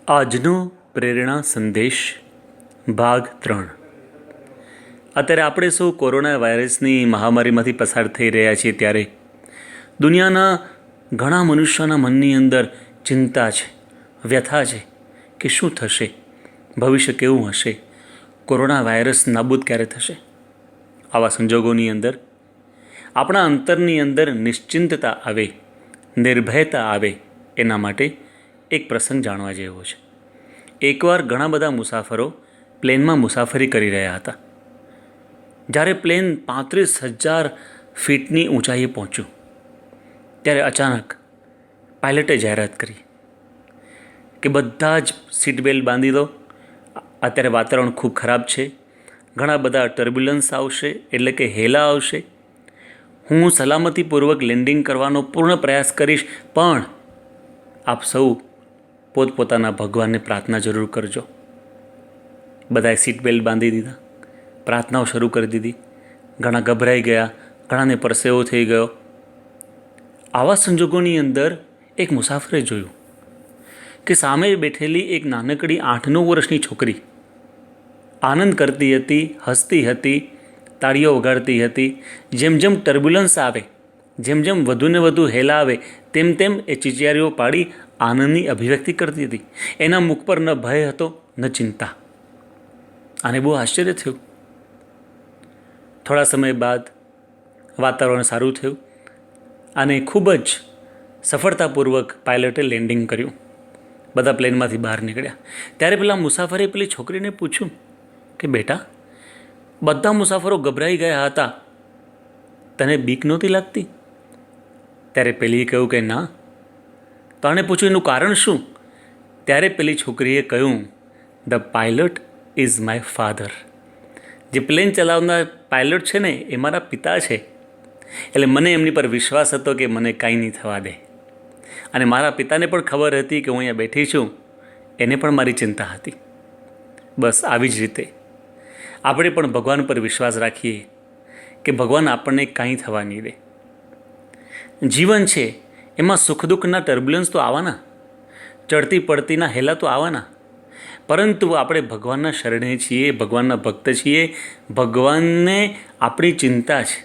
આજનો પ્રેરણા સંદેશ ભાગ 3। અત્યારે આપણે સૌ કોરોના વાયરસની મહામારીમાંથી પસાર થઈ રહ્યા છીએ ત્યારે દુનિયાના ઘણા મનુષ્યોના મનની અંદર ચિંતા છે, વ્યથા છે કે શું થશે, ભવિષ્ય કેવું હશે, કોરોના વાયરસ નાબૂદ ક્યારે થશે। આવા સંજોગોની અંદર આપણા અંતરની અંદર નિશ્ચિંતતા આવે, નિર્ભયતા આવે એના માટે એક પ્રસંગ જાણવા જેવો છે। એકવાર ઘણા બધા મુસાફરો પ્લેનમાં મુસાફરી કરી રહ્યા હતા। જ્યારે પ્લેન 35,000 ફીટની ઊંચાઈએ પહોંચ્યું ત્યારે અચાનક પાયલટે જાહેરાત કરી કે બધા જ સીટ બેલ્ટ બાંધી દો, અત્યારે વાતાવરણ ખૂબ ખરાબ છે, ઘણા બધા ટર્બ્યુલન્સ આવશે એટલે કે હેલા આવશે, હું સલામતીપૂર્વક લેન્ડિંગ કરવાનો પૂર્ણ પ્રયાસ કરીશ, પણ આપ સૌ પોતપોતાના ભગવાનને પ્રાર્થના જરૂર કરજો। બધાએ સીટ બેલ્ટ બાંધી દીધા, પ્રાર્થનાઓ શરૂ કરી દીધી, ઘણા ગભરાઈ ગયા, ઘણાને પરસેવો થઈ ગયો। આવા સંજોગોની અંદર એક મુસાફરે જોયું કે સામે બેઠેલી એક નાનકડી 8-9 વર્ષની છોકરી આનંદ કરતી હતી, હસતી હતી, તાળીઓ વગાડતી હતી। જેમ જેમ ટર્બ્યુલન્સ આવે, જેમ જેમ વધુને વધુ હેલા આવે તેમ તેમ એ ચીચિયારીઓ પાડી આનંદની અભિવ્યક્તિ કરતી હતી। એના મુખ પર ન ભય હતો ન ચિંતા। આને બહુ આશ્ચર્ય થયું। થોડા સમય બાદ વાતાવરણ સારું થયું અને ખૂબ જ સફળતાપૂર્વક પાયલટે લેન્ડિંગ કર્યું, બધા પ્લેનમાંથી બહાર નીકળ્યા। ત્યારે પેલા મુસાફરે પેલી છોકરીને પૂછ્યું કે બેટા, બધા મુસાફરો ગભરાઈ ગયા હતા, તને બીક નહોતી લાગતી? ત્યારે પેલીએ કહ્યું કે ના। તો આણે પૂછ્યું એનું કારણ શું? ત્યારે પેલી છોકરીએ કહ્યું, the pilot is my father. જે પ્લેન ચલાવનાર પાયલટ છે ને એ મારા પિતા છે, એટલે મને એમની પર વિશ્વાસ હતો કે મને કાંઈ નહીં થવા દે, અને મારા પિતાને પણ ખબર હતી કે હું અહીંયા બેઠી છું, એને પણ મારી ચિંતા હતી। બસ આવી જ રીતે આપણે પણ ભગવાન પર વિશ્વાસ રાખીએ કે ભગવાન આપણને કાંઈ થવા નહીં દે। જીવન છે એમાં સુખ દુઃખના ટર્બ્યુલન્સ તો આવવાના, ચડતી પડતીના હેલા તો આવવાના, પરંતુ આપણે ભગવાનના શરણે છીએ, ભગવાનના ભક્ત છીએ, ભગવાનને આપણી ચિંતા છે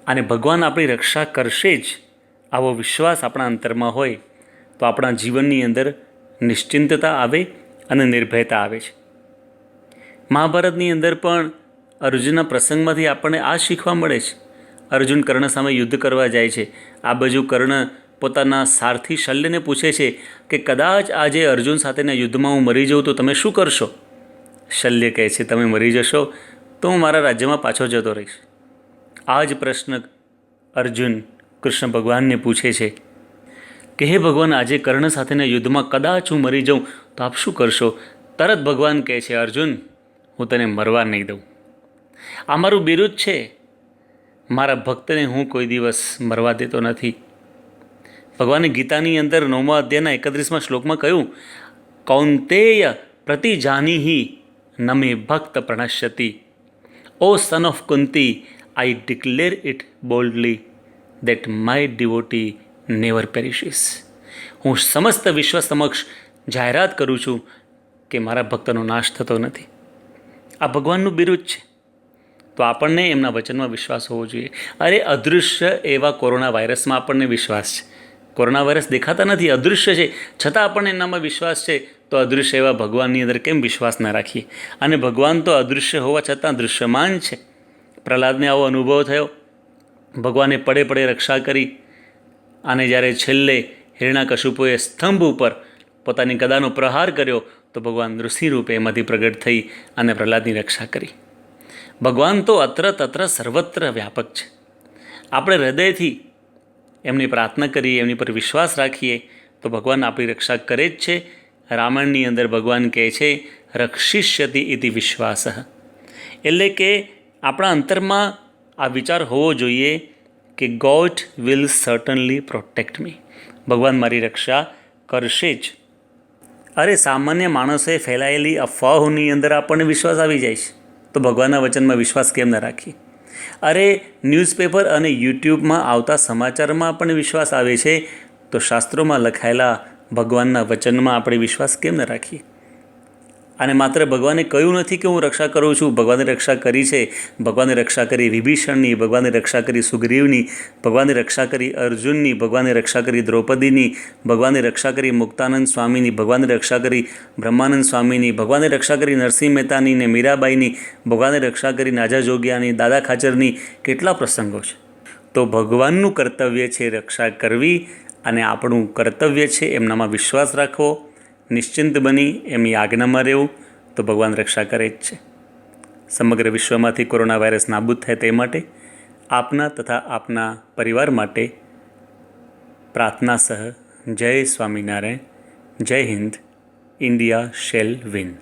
અને ભગવાન આપણી રક્ષા કરશે જ, આવો વિશ્વાસ આપણા અંતરમાં હોય તો આપણા જીવનની અંદર નિશ્ચિંતતા આવે અને નિર્ભયતા આવે છે। મહાભારતની અંદર પણ અર્જુનના પ્રસંગમાંથી આપણને આ શીખવા મળે છે। અર્જુન કર્ણ સામે યુદ્ધ કરવા જાય છે, આ બાજુ કર્ણ પોતાના સારથી શલ્યને પૂછે છે કે કદાચ આજે અર્જુન સાથેના યુદ્ધમાં હું મરી જાઉં તો તમે શું કરશો? શલ્ય કહે છે, તમે મરી જશો તો હું મારા રાજ્યમાં પાછો જતો રહીશ। આ જ પ્રશ્ન અર્જુન કૃષ્ણ ભગવાનને પૂછે છે કે હે ભગવાન, આજે કર્ણ સાથેના યુદ્ધમાં કદાચ હું મરી જાઉં તો આપ શું કરશો? તરત ભગવાન કહે છે, અર્જુન, હું તને મરવા નહીં દઉં। આ મારું બિરુદ છે, મારા ભક્તને હું કોઈ દિવસ મરવા દેતો નથી। ભગવાને ગીતાની અંદર 9મા અધ્યાયના 31મા શ્લોકમાં કહ્યું, કૌંતેય પ્રતિજાનીહિ ન મે ભક્ત પ્રણશ્યતિ, O son of Kunti, I declare it boldly that my devotee never perishes. હું સમસ્ત વિશ્વ સમક્ષ જાહેરાત કરું છું કે મારા ભક્તનો નાશ થતો નથી। આ ભગવાનનું બિરુદ છે, તો આપણને એમના વચનમાં વિશ્વાસ હોવો જોઈએ। અરે અદૃશ્ય એવા કોરોના વાયરસમાં આપણને વિશ્વાસ છે। કોરોના વાયરસ દેખાતા નથી, અદૃશ્ય છે, છતાં આપણને એનામાં વિશ્વાસ છે, તો અદૃશ્ય એવા ભગવાનની અંદર કેમ વિશ્વાસ ના રાખીએ? અને ભગવાન તો અદૃશ્ય હોવા છતાં દૃશ્યમાન છે। પ્રહલાદને આવો અનુભવ થયો, ભગવાને પડે પડે રક્ષા કરી, અને જ્યારે છેલ્લે હિરણ્યકશિપુએ સ્તંભ ઉપર પોતાની ગદાનો પ્રહાર કર્યો તો ભગવાન નૃસિંહ રૂપે એમાંથી પ્રગટ થઈ અને પ્રહલાદની રક્ષા કરી। ભગવાન તો અત્ર તત્ર સર્વત્ર વ્યાપક છે। આપણે હૃદયથી એમની પ્રાર્થના કરીએ, એમની પર વિશ્વાસ રાખીએ તો ભગવાન આપણી રક્ષા કરે જ છે। રામાયણની અંદર ભગવાન કહે છે, રક્ષિષ્યતિ ઇતિ વિશ્વાસ, એટલે કે આપણા અંતરમાં આ વિચાર હોવો જોઈએ કે ગોડ વિલ સર્ટનલી પ્રોટેક્ટ મી, ભગવાન મારી રક્ષા કરશે જ। અરે સામાન્ય માણસોએ ફેલાયેલી અફવાઓની અંદર આપણને વિશ્વાસ આવી જાય છે, તો ભગવાનના વચનમાં વિશ્વાસ કેમ ન રાખીએ? અરે ન્યૂઝપેપર અને યુટ્યુબમાં આવતા સમાચારમાં આપણને વિશ્વાસ આવે છે, તો શાસ્ત્રોમાં લખાયેલા ભગવાનના વચનમાં આપણે વિશ્વાસ કેમ ન રાખીએ? અને માત્ર ભગવાને કહ્યું નથી કે હું રક્ષા કરું છું, ભગવાને રક્ષા કરી છે. ભગવાને રક્ષા કરી વિભીષણની, ભગવાને રક્ષા કરી સુગ્રીવની, ભગવાને રક્ષા કરી અર્જુનની, ભગવાને રક્ષા કરી દ્રૌપદીની, ભગવાને રક્ષા કરી મુક્તાનંદ સ્વામીની, ભગવાને રક્ષા કરી બ્રહ્માનંદ સ્વામીની, ભગવાને રક્ષા કરી નરસિંહ મહેતાની ને મીરાબાઈની, ભગવાને રક્ષા કરી નાજા જોગિયાની, દાદા ખાચરની. કેટલા પ્રસંગો છે. તો ભગવાનનું કર્તવ્ય છે રક્ષા કરવી, અને આપણું કર્તવ્ય છે એમનામાં વિશ્વાસ રાખવો, નિશ્ચિંત બની એમની આજ્ઞામાં રહેવું. તો ભગવાન રક્ષા કરે જ છે. સમગ્ર વિશ્વમાંથી કોરોના વાયરસ નાબૂદ થાય તે માટે આપના તથા આપના પરિવાર માટે પ્રાર્થના સહ જય સ્વામિનારાયણ. જય હિન્દ. India shell win.